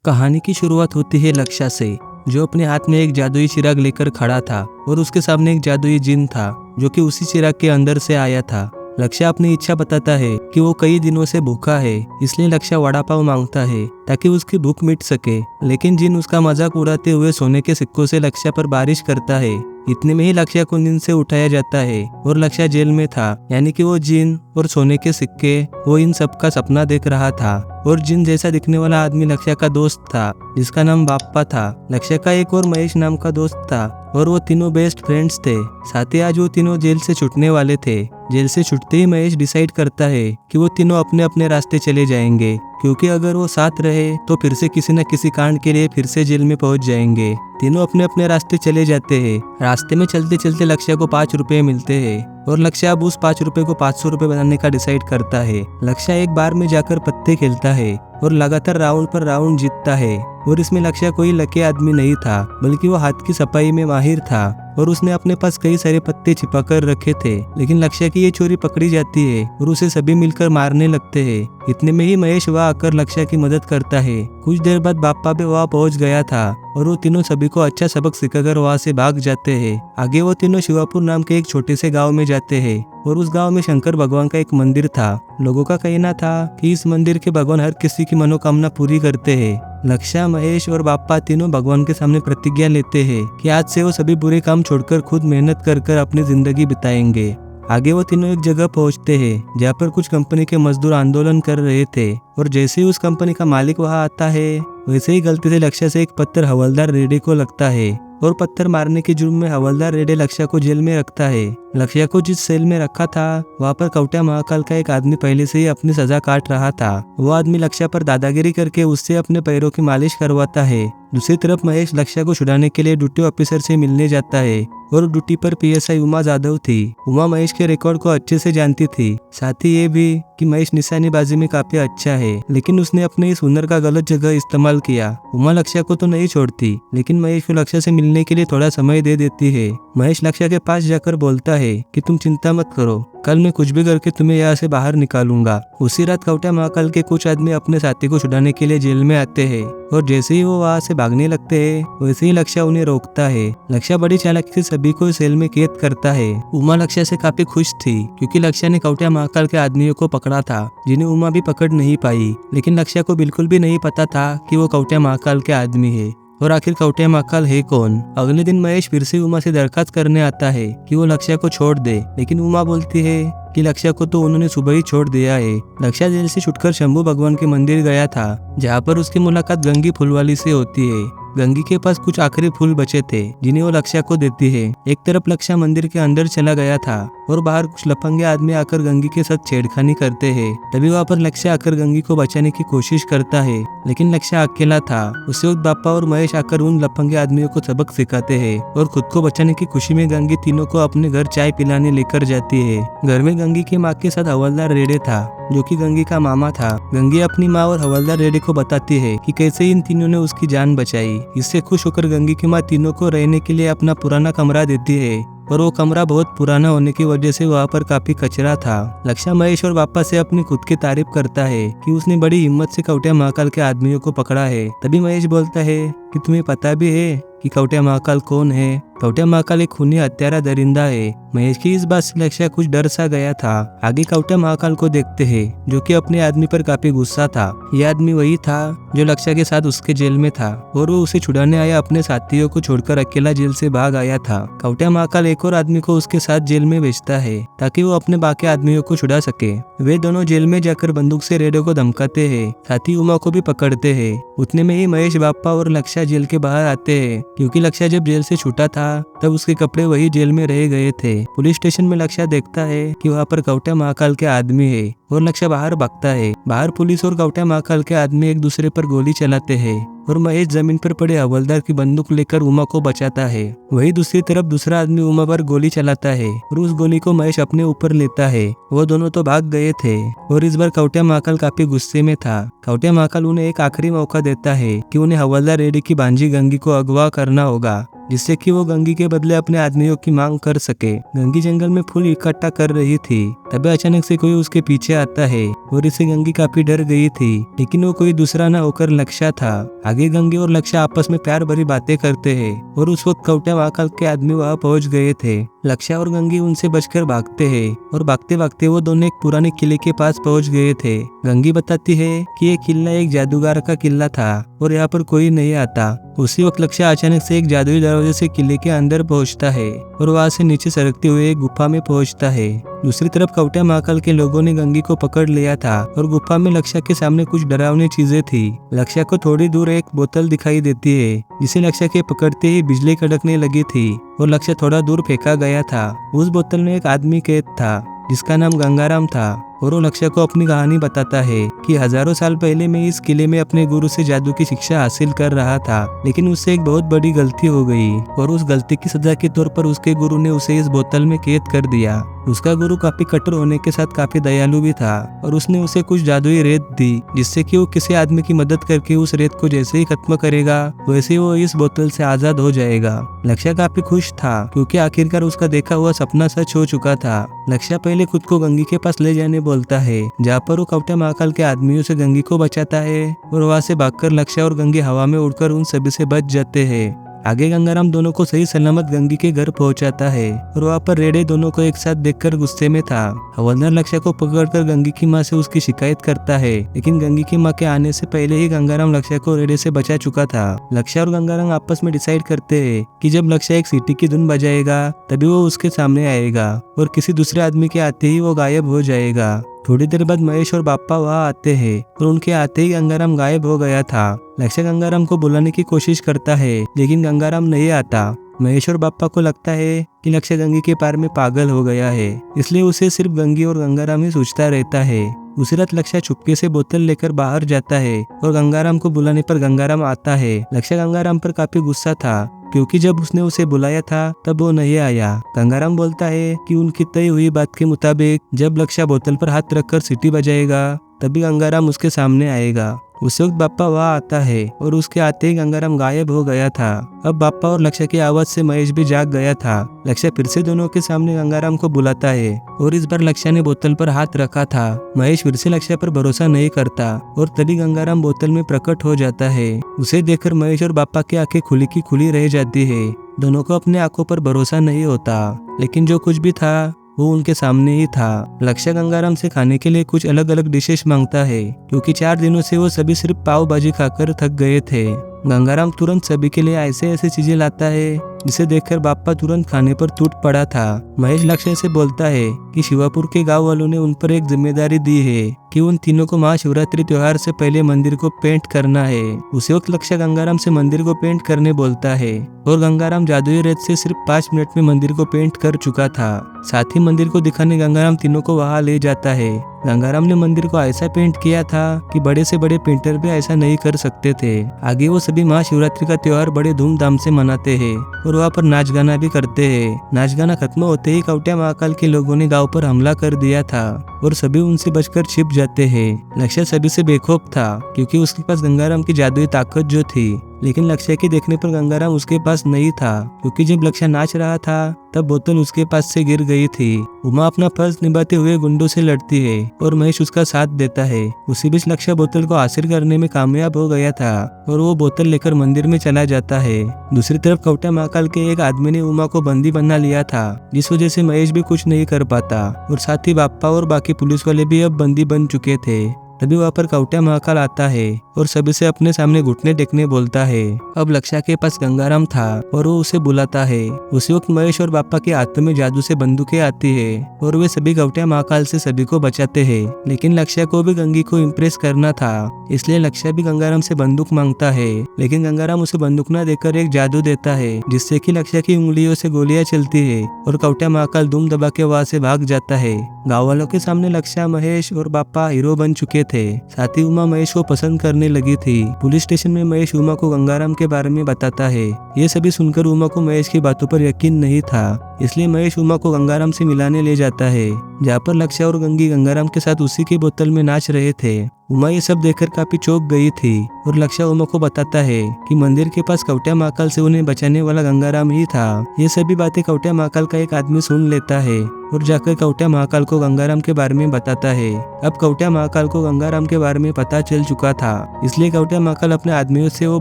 कहानी की शुरुआत होती है लक्ष्य से, जो अपने हाथ में एक जादुई चिराग लेकर खड़ा था और उसके सामने एक जादुई जिन था जो कि उसी चिराग के अंदर से आया था। लक्ष्य अपनी इच्छा बताता है कि वो कई दिनों से भूखा है, इसलिए लक्ष्य वड़ा पाव मांगता है ताकि उसकी भूख मिट सके। लेकिन जिन उसका मजाक उड़ाते हुए सोने के सिक्कों से लक्ष्य पर बारिश करता है। इतने में ही लक्ष्य को नींद से उठाया जाता है और लक्ष्य जेल में था, यानी कि वो जिन और सोने के सिक्के, वो इन सब का सपना देख रहा था। और जिन जैसा दिखने वाला आदमी लक्ष्य का दोस्त था, जिसका नाम बाप्पा था। लक्ष्य का एक और महेश नाम का दोस्त था और वो तीनों बेस्ट फ्रेंड्स थे। साथ ही आज वो तीनों जेल से छूटने वाले थे। जेल से छूटते ही महेश डिसाइड करता है कि वो तीनों अपने अपने रास्ते चले जाएंगे, क्योंकि अगर वो साथ रहे तो फिर से किसी न किसी कांड के लिए फिर से जेल में पहुंच जाएंगे। तीनों अपने अपने रास्ते चले जाते हैं। रास्ते में चलते चलते लक्ष्य को 5 रुपए मिलते हैं और लक्ष्य अब उस 5 रुपए को 500 रुपए बनाने का डिसाइड करता है। लक्ष्य एक बार में जाकर पत्ते खेलता है और लगातार राउंड पर राउंड जीतता है। और इसमें लक्ष्य कोई लकी आदमी नहीं था, बल्कि वो हाथ की सफाई में माहिर था और उसने अपने पास कई सारे पत्ते छिपा कर रखे थे। लेकिन लक्ष्य की ये चोरी पकड़ी जाती है और उसे सभी मिलकर मारने लगते हैं। इतने में ही महेश वहां आकर लक्ष्य की मदद करता है। कुछ देर बाद बाप्पा भी वहां पहुंच गया था और वो तीनों सभी को अच्छा सबक सिखाकर वहां से भाग जाते हैं। आगे वो तीनों शिवापुर नाम के एक छोटे से गाँव में जाते हैं और उस गांव में शंकर भगवान का एक मंदिर था। लोगों का कहना था कि इस मंदिर के भगवान हर किसी की मनोकामना पूरी करते हैं। लक्ष्य, महेश और बाप्पा तीनों भगवान के सामने प्रतिज्ञा लेते हैं कि आज से वो सभी बुरे काम छोड़कर खुद मेहनत कर कर अपनी जिंदगी बिताएंगे। आगे वो तीनों एक जगह पहुंचते हैं जहाँ पर कुछ कंपनी के मजदूर आंदोलन कर रहे थे और जैसे ही उस कंपनी का मालिक वहां आता है, वैसे ही गलती से लक्ष्य से एक पत्थर हवलदार रेडे को लगता है और पत्थर मारने के जुर्म में हवलदार रेडे लक्ष्य को जेल में रखता है। लक्ष्य को जिस सेल में रखा था वहाँ पर कौटिया महाकाल का एक आदमी पहले से ही अपनी सजा काट रहा था। वो आदमी लक्ष्य पर दादागिरी करके उससे अपने पैरों की मालिश करवाता है। दूसरी तरफ महेश लक्ष्य को छुड़ाने के लिए ड्यूटी ऑफिसर से मिलने जाता है और ड्यूटी पर पीएसआई उमा जाधव थी। उमा महेश के रिकॉर्ड को अच्छे से जानती थी, साथ ही ये भी कि महेश निशानेबाजी में काफी अच्छा है, लेकिन उसने अपने इस हुनर का गलत जगह इस्तेमाल किया। उमा लक्ष्य को तो नहीं छोड़ती, लेकिन महेश को लक्ष्य से मिलने के लिए थोड़ा समय दे देती है। महेश लक्ष्य के पास जाकर बोलता है कि तुम चिंता मत करो, कल मैं कुछ भी करके तुम्हें यहाँ से बाहर निकालूंगा। उसी रात कौटिया महाकाल के कुछ आदमी अपने साथी को छुड़ाने के लिए जेल में आते हैं और जैसे ही वो वहाँ से भागने लगते हैं, वैसे ही लक्ष्य उन्हें रोकता है। लक्ष्य बड़ी चालाकी से सभी को सेल में कैद करता है। उमा लक्ष्य से काफी खुश थी, क्योंकि लक्ष्य ने कौटिया महाकाल के आदमियों को पकड़ा था, जिन्हें उमा भी पकड़ नहीं पाई। लेकिन लक्ष्य को बिल्कुल भी नहीं पता था कि वो कौटिया महाकाल के आदमी है और आखिर कौटिया महाकाल है कौन। अगले दिन महेश फिर से उमा से दरखास्त करने आता है कि वो लक्ष्य को छोड़ दे, लेकिन उमा बोलती है कि लक्ष्य को तो उन्होंने सुबह ही छोड़ दिया है। लक्ष्य जेल से छुटकर शंभू भगवान के मंदिर गया था, जहाँ पर उसकी मुलाकात गंगी फूलवाली से होती है। गंगी के पास कुछ आखिरी फूल बचे थे, जिन्हें वो लक्ष्य को देती है। एक तरफ लक्ष्य मंदिर के अंदर चला गया था और बाहर कुछ लफंगे आदमी आकर गंगी के साथ छेड़खानी करते हैं। तभी वहाँ पर लक्ष्य आकर गंगी को बचाने की कोशिश करता है, लेकिन लक्ष्य अकेला था। उसी वक्त बाप्पा और महेश आकर उन लफंगे आदमियों को सबक सिखाते हैं और खुद को बचाने की खुशी में गंगी तीनों को अपने घर चाय पिलाने लेकर जाती है। घर में गंगी की माँ के साथ हवलदार रेडे था, जो कि गंगी का मामा था। गंगी अपनी माँ और हवलदार रेडे को बताती है कि कैसे इन तीनों ने उसकी जान बचाई। इससे खुश होकर गंगी की माँ तीनों को रहने के लिए अपना पुराना कमरा देती है और वो कमरा बहुत पुराना होने की वजह से वहाँ पर काफी कचरा था। लक्ष्य महेश और बाप्पा से अपनी खुद की तारीफ करता है कि उसने बड़ी हिम्मत से कौटिया महाकाल के आदमियों को पकड़ा है। तभी महेश बोलता है कि तुम्हें पता भी है कि कौटिया महाकाल कौन है। कौटिया महाकाल एक खूनी हत्यारा दरिंदा है। महेश की इस बात से लक्ष्य कुछ डर सा गया था। आगे कौटिया महाकाल को देखते हैं, जो कि अपने आदमी पर काफी गुस्सा था। यह आदमी वही था जो लक्ष्य के साथ उसके जेल में था और वो उसे छुड़ाने आया अपने साथियों को छोड़कर अकेला जेल से भाग आया था। कौटिया महाकाल एक और आदमी को उसके साथ जेल में भेजता है ताकि वो अपने बाकी आदमियों को छुड़ा सके। वे दोनों जेल में जाकर बंदूक से रेडो को धमकाते हैं, साथ ही उमा को भी पकड़ते हैं। उतने में ही महेश, बाप्पा और लक्ष्य जेल के बाहर आते हैं, क्योंकि लक्ष्य जब जेल से छूटा था तब उसके कपड़े वही जेल में रह गए थे। पुलिस स्टेशन में लक्ष्य देखता है कि वहाँ पर कौटिया महाकाल के आदमी है और लक्ष्य बाहर भागता है। बाहर पुलिस और कौटिया महाकाल के आदमी एक दूसरे पर गोली चलाते हैं और महेश जमीन पर पड़े हवलदार की बंदूक लेकर उमा को बचाता है। वही दूसरी तरफ दूसरा आदमी उमा पर गोली चलाता है और उस गोली को महेश अपने ऊपर लेता है। वो दोनों तो भाग गए थे और इस बार कौटिया महाकाल काफी गुस्से में था। कौटिया महाकाल उन्हें एक आखिरी मौका देता है कि उन्हें हवलदार रेड्डी की भांजी गंगी को अगवा करना होगा, जिससे कि वो गंगी के बदले अपने आदमियों की मांग कर सके। गंगी जंगल में फूल इकट्ठा कर रही थी, तभी अचानक से कोई उसके पीछे आता है और इससे गंगी काफी डर गई थी, लेकिन वो कोई दूसरा न होकर लक्ष्य था। आगे गंगी और लक्ष्य आपस में प्यार भरी बातें करते हैं और उस वक्त कवटा महाकाल के आदमी वहां पहुंच गए थे। लक्ष्य और गंगी उनसे बचकर भागते हैं और भागते भागते वो दोनों एक पुराने किले के पास पहुंच गए थे। गंगी बताती है कि ये किला एक जादूगर का किला था और यहाँ पर कोई नहीं आता। उसी वक्त लक्ष्य अचानक से एक जादुई दरवाजे से किले के अंदर पहुंचता है और वहां से नीचे सरकते हुए एक गुफा में पहुंचता है। दूसरी तरफ कवटा महाकाल के लोगों ने गंगी को पकड़ लिया था और गुफा में लक्ष्य के सामने कुछ डरावनी चीजें थी। लक्ष्य को थोड़ी दूर एक बोतल दिखाई देती है जिसे लक्ष्य के पकड़ते ही बिजली कड़कने लगी थी और लक्ष्य थोड़ा दूर फेंका गया था। उस बोतल में एक आदमी कैद था जिसका नाम गंगाराम था और वो लक्ष्य को अपनी कहानी बताता है कि हजारों साल पहले मैं इस किले में अपने गुरु से जादू की शिक्षा हासिल कर रहा था, लेकिन उससे एक बहुत बड़ी गलती हो गई और उस गलती की सजा के तौर पर उसके गुरु ने उसे इस बोतल में कैद कर दिया। उसका गुरु काफी कठोर होने के साथ काफी दयालु भी था और उसने उसे कुछ जादुई रेत दी जिससे कि वो किसी आदमी की मदद करके उस रेत को जैसे ही खत्म करेगा वैसे ही वो इस बोतल से आजाद हो जाएगा। लक्ष्य काफी खुश था क्योंकि आखिरकार उसका देखा हुआ सपना सच हो चुका था। लक्ष्य पहले खुद को गंगी के पास ले जाने बोलता है जहाँ पर वो कवटा महाकाल के आदमियों से गंगी को बचाता है और वहाँ से भागकर लक्ष्य और गंगी हवा में उड़कर उन सभी से बच जाते हैं। आगे गंगाराम दोनों को सही सलामत गंगी के घर पहुंचाता है और वहाँ पर रेडे दोनों को एक साथ देखकर गुस्से में था। हवलदार लक्ष्य को पकड़कर गंगी की माँ से उसकी शिकायत करता है, लेकिन गंगी की माँ के आने से पहले ही गंगाराम लक्ष्य को रेडे से बचा चुका था। लक्ष्य और गंगाराम आपस में डिसाइड करते हैं कि जब लक्ष्य एक सीटी की धुन बजाएगा तभी वो उसके सामने आएगा और किसी दूसरे आदमी के आते ही वो गायब हो जाएगा। थोड़ी देर बाद महेश और बाप्पा वहाँ आते हैं और उनके आते ही गंगाराम गायब हो गया था। लक्ष्य गंगाराम को बुलाने की कोशिश करता है लेकिन गंगाराम नहीं आता। महेश और बाप्पा को लगता है कि लक्ष्य गंगी के प्यार में पागल हो गया है, इसलिए उसे सिर्फ गंगी और गंगाराम ही सोचता रहता है। उसी रात लक्ष्य चुपके से बोतल लेकर बाहर जाता है और गंगाराम को बुलाने पर गंगाराम आता है। लक्ष्य गंगाराम पर काफी गुस्सा था क्योंकि जब उसने उसे बुलाया था तब वो नहीं आया। गंगाराम बोलता है कि उनकी तय हुई बात के मुताबिक जब लक्ष्य बोतल पर हाथ रखकर सीटी बजाएगा तभी गंगाराम उसके सामने आएगा। उस वक्त बाप्पा वहाँ आता है और उसके आते ही गंगाराम गायब हो गया था। अब बाप्पा और लक्ष्य की आवाज से महेश भी जाग गया था। लक्ष्य फिर से दोनों के सामने गंगाराम को बुलाता है और इस बार लक्ष्य ने बोतल पर हाथ रखा था। महेश फिर से लक्ष्य पर भरोसा नहीं करता और तभी गंगाराम बोतल में प्रकट हो जाता है। उसे देखकर महेश और बाप्पा की आंखें खुली की खुली रह जाती है। दोनों को अपने आंखों पर भरोसा नहीं होता, लेकिन जो कुछ भी था वो उनके सामने ही था। लक्ष्य गंगाराम से खाने के लिए कुछ अलग अलग डिशेस मांगता है क्योंकि 4 दिनों से वो सभी सिर्फ पाव भाजी खाकर थक गए थे। गंगाराम तुरंत सभी के लिए ऐसे ऐसे चीजें लाता है जिसे देखकर बाप्पा तुरंत खाने पर टूट पड़ा था। महेश लक्ष्य से बोलता है कि शिवापुर के गांव वालों ने उन पर एक जिम्मेदारी दी है कि उन तीनों को महाशिवरात्रि त्योहार से पहले मंदिर को पेंट करना है। उसी वक्त लक्ष्य गंगाराम से मंदिर को पेंट करने बोलता है और गंगाराम जादुई रेत से सिर्फ 5 मिनट में मंदिर को पेंट कर चुका था। साथ ही मंदिर को दिखाने गंगाराम तीनों को वहां ले जाता है। गंगाराम ने मंदिर को ऐसा पेंट किया था कि बड़े से बड़े पेंटर भी ऐसा नहीं कर सकते थे। आगे वो सभी महाशिवरात्रि का त्योहार बड़े धूमधाम से मनाते हैं और वहाँ पर नाच गाना भी करते हैं। नाच गाना खत्म होते ही कवटा महाकाल के लोगों ने गांव पर हमला कर दिया था और सभी उनसे बचकर छिप जाते हैं। लक्ष्य सभी से बेखौफ था क्योंकि उसके पास गंगाराम की जादुई ताकत जो थी, लेकिन लक्ष्य के देखने पर गंगाराम उसके पास नहीं था क्योंकि जब लक्ष्य नाच रहा था तब बोतल उसके पास से गिर गई थी। उमा अपना फर्ज निभाते हुए गुंडों से लड़ती है और महेश उसका साथ देता है। उसी बीच लक्ष्य बोतल को हासिल करने में कामयाब हो गया था और वो बोतल लेकर मंदिर में चला जाता है। दूसरी तरफ कवटा महाकाल के एक आदमी ने उमा को बंदी बना लिया था, जिस वजह से महेश भी कुछ नहीं कर पाता और साथ ही बाप्पा और बाकी पुलिस वाले भी अब बंदी बन चुके थे। तभी वहाँ पर कवटा महाकाल आता है और सभी से अपने सामने घुटने टेकने बोलता है। अब लक्ष्य के पास गंगाराम था और वो उसे बुलाता है। उसी वक्त महेश और बाप्पा के हाथ में जादू से बंदूकें आती है और वे सभी कवटा महाकाल से सभी को बचाते हैं। लेकिन लक्ष्य को भी गंगी को इम्प्रेस करना था, इसलिए लक्ष्य भी गंगाराम से बंदूक मांगता है, लेकिन गंगाराम उसे बंदूक न देकर एक जादू देता है जिससे कि लक्ष्य की उंगलियों से गोलियां चलती है और कवटा महाकाल धूम दबा के वहां से भाग जाता है। गाँव वालों के सामने लक्ष्य, महेश और बाप्पा हीरो बन चुके थे। साथ ही उमा महेश को पसंद करने लगी थी। पुलिस स्टेशन में महेश उमा को गंगाराम के बारे में बताता है। ये सभी सुनकर उमा को महेश की बातों पर यकीन नहीं था, इसलिए महेश उमा को गंगाराम से मिलाने ले जाता है, जहाँ पर लक्ष्य और गंगी गंगाराम के साथ उसी की बोतल में नाच रहे थे। उमा ये सब देखकर काफी चौंक गई थी और लक्ष्य उमा को बताता है कि मंदिर के पास कवटिया महाकाल से उन्हें बचाने वाला गंगाराम ही था। ये सभी बातें कवटिया महाकाल का एक आदमी सुन लेता है और जाकर कवटिया महाकाल को गंगाराम के बारे में बताता है। अब कवटिया महाकाल को गंगाराम के बारे में पता चल चुका था, इसलिए कवटिया महाकाल अपने आदमियों से वो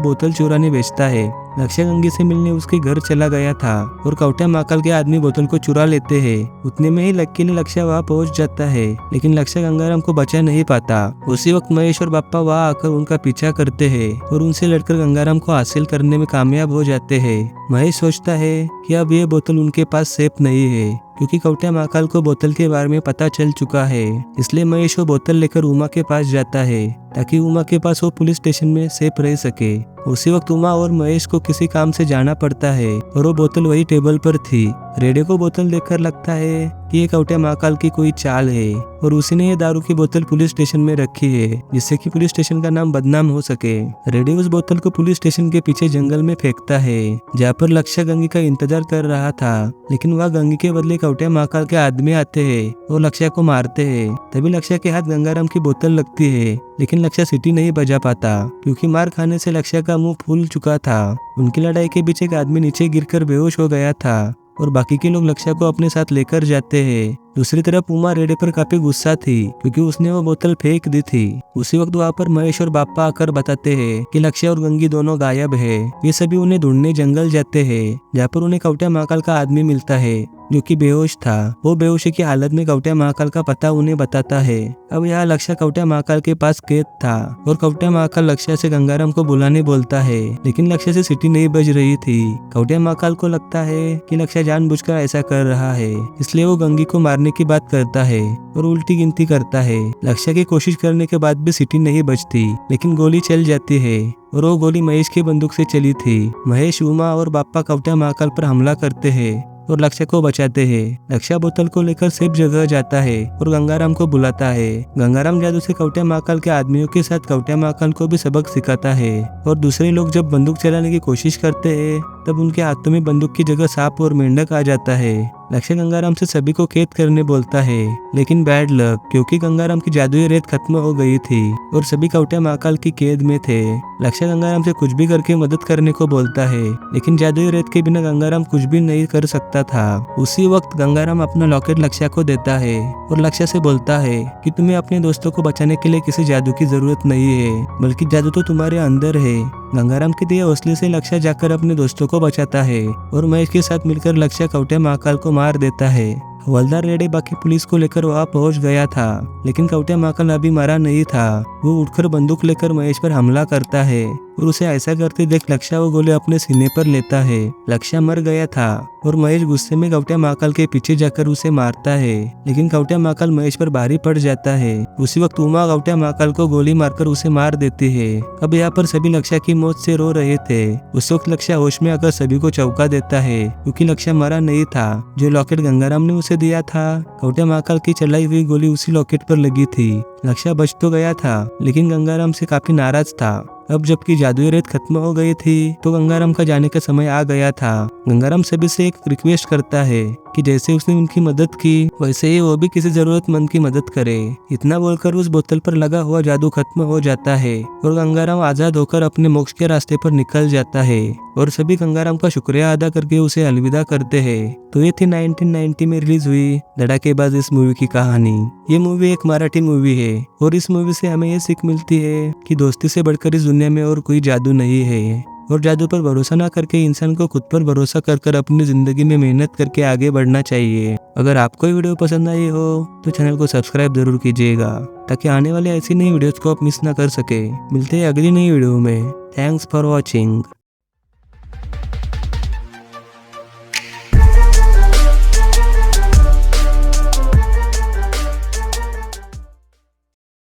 बोतल चुराने बेचता है। लक्ष्य गंगी से मिलने उसके घर चला गया था और कवटिया महाकाल के आदमी बोतल को चुरा लेते हैं। उतने में ही लकीली लक्ष्य वहाँ पहुँच जाता है, लेकिन लक्ष्य गंगाराम को बचा नहीं पाता। उसी वक्त महेश और बाप्पा वहाँ आकर उनका पीछा करते हैं और उनसे लड़कर गंगाराम को हासिल करने में कामयाब हो जाते हैं। महेश सोचता है कि अब ये बोतल उनके पास सेफ नहीं है, क्योंकि कवटिया महाकाल को बोतल के बारे में पता चल चुका है। इसलिए महेश वो बोतल लेकर उमा के पास जाता है ताकि उमा के पास वो पुलिस स्टेशन में सेफ रह सके। उसी वक्त उमा और महेश को किसी काम से जाना पड़ता है और वो बोतल वही टेबल पर थी। रेडियो को बोतल देखकर लगता है कि ये कवटिया महाकाल की कोई चाल है और उसी ने ये दारू की बोतल पुलिस स्टेशन में रखी है, जिससे कि पुलिस स्टेशन का नाम बदनाम हो सके। रेडियो उस बोतल को पुलिस स्टेशन के पीछे जंगल में फेंकता है, जहाँ पर लक्ष्य गंगी का इंतजार कर रहा था, लेकिन वह गंगी के बदले कवटिया महाकाल के आदमी आते हैं और लक्ष्य को मारते हैं। तभी लक्ष्य के हाथ गंगाराम की बोतल लगती है, लेकिन लक्ष्य सीटी नहीं बजा पाता, क्योंकि मार खाने से लक्ष्य का मुंह फूल चुका था। उनकी लड़ाई के बीच एक आदमी नीचे गिरकर बेहोश हो गया था और बाकी के लोग लक्ष्य को अपने साथ लेकर जाते हैं। दूसरी तरफ उमा रेडे पर काफी गुस्सा थी, क्योंकि उसने वो बोतल फेंक दी थी। उसी वक्त वहाँ पर महेश और बाप्पा आकर बताते हैं कि लक्ष्य और गंगी दोनों गायब है। ये सभी उन्हें ढूंढने जंगल जाते हैं, जहाँ पर उन्हें कवटिया महाकाल का आदमी मिलता है, जो कि बेहोश था। वो बेहोशी की हालत में कवटिया महाकाल का पता उन्हें बताता है। अब यहाँ लक्ष्य कवटिया महाकाल के पास कैद था और कवटिया महाकाल लक्ष्य से गंगाराम को बुलाने बोलता है, लेकिन लक्ष्य से सीटी नहीं बज रही थी। कवटिया महाकाल को लगता है कि लक्ष्य जानबूझकर ऐसा कर रहा है, इसलिए वो गंगी को मारने की बात करता है और उल्टी गिनती करता है। लक्ष्य की कोशिश करने के बाद भी सीटी नहीं बजती, लेकिन गोली चल जाती है और वो गोली महेश की बंदूक से चली थी। महेश, उमा और बाप्पा कवटिया महाकाल पर हमला करते हैं और लक्ष्य को बचाते हैं। लक्ष्य बोतल को लेकर सेफ जगह जाता है और गंगाराम को बुलाता है। गंगाराम जादू से कवटिया महाकाल के आदमियों के साथ कवटिया महाकाल को भी सबक सिखाता है और दूसरे लोग जब बंदूक चलाने की कोशिश करते हैं तब उनके हाथों में बंदूक की जगह सांप और मेंढक आ जाता है। लक्ष्य गंगाराम से सभी को कैद करने बोलता है, लेकिन बैड लक, क्योंकि गंगाराम की जादुई रेत खत्म हो गई थी और सभी कवटिया महाकाल की कैद में थे। लक्ष्य गंगाराम से कुछ भी करके मदद करने को बोलता है, लेकिन जादुई रेत के बिना गंगाराम कुछ भी नहीं कर सकता था। उसी वक्त गंगाराम अपना लॉकेट लक्ष्य को देता है और लक्ष्य से बोलता है कि तुम्हें अपने दोस्तों को बचाने के लिए किसी जादू की जरूरत नहीं है, बल्कि जादू तो तुम्हारे अंदर है। गंगाराम के दिए हौसले से लक्ष्य जाकर अपने दोस्तों को बचाता है और महेश के साथ मिलकर लक्ष्य कवटिया महाकाल को मार देता है। हवलदार रेडे बाकी पुलिस को लेकर वहाँ पहुंच गया था, लेकिन कवटिया महाकाल अभी मरा नहीं था। वो उठकर बंदूक लेकर महेश पर हमला करता है और उसे ऐसा करते देख लक्ष्य वो गोली अपने सीने पर लेता है। लक्ष्य मर गया था और महेश गुस्से में कवटिया महाकाल के पीछे जाकर उसे मारता है, लेकिन कवटिया महाकाल महेश पर भारी पड़ जाता है। उसी वक्त उमा कवटिया महाकाल को गोली मारकर उसे मार देती है। अब यहाँ पर सभी लक्ष्य की मौत से रो रहे थे। उस वक्त लक्ष्य होश में आकर सभी को चौंका देता है, क्योंकि लक्ष्य मरा नहीं था। जो लॉकेट गंगाराम ने उसे दिया था, कवटिया महाकाल की चलाई हुई गोली उसी लॉकेट पर लगी थी। लक्ष्य बच तो गया था, लेकिन गंगाराम से काफी नाराज था। अब जबकि जादुई रेत खत्म हो गई थी, तो गंगाराम का जाने का समय आ गया था। गंगाराम सभी से एक रिक्वेस्ट करता है कि जैसे उसने उनकी मदद की, वैसे ही वो भी किसी जरूरतमंद की मदद करे। इतना बोलकर उस बोतल पर लगा हुआ जादू खत्म हो जाता है और गंगाराम आजाद होकर अपने मोक्ष के रास्ते पर निकल जाता है और सभी गंगाराम का शुक्रिया अदा करके उसे अलविदा करते हैं। तो ये थी 1990 में रिलीज हुई धड़ाकेबाज इस मूवी की कहानी। ये मूवी एक मराठी मूवी है और इस मूवी से हमें ये सीख मिलती है कि दोस्ती से बढ़कर इस दुनिया में और कोई जादू नहीं है और जादू पर भरोसा ना करके इंसान को खुद पर भरोसा कर अपनी जिंदगी में मेहनत करके आगे बढ़ना चाहिए। अगर आपको ये वीडियो पसंद आई हो तो चैनल को सब्सक्राइब जरूर कीजिएगा, ताकि आने वाले ऐसी नई वीडियोस को आप मिस ना कर सके। मिलते हैं अगली नई वीडियो में। Thanks for watching.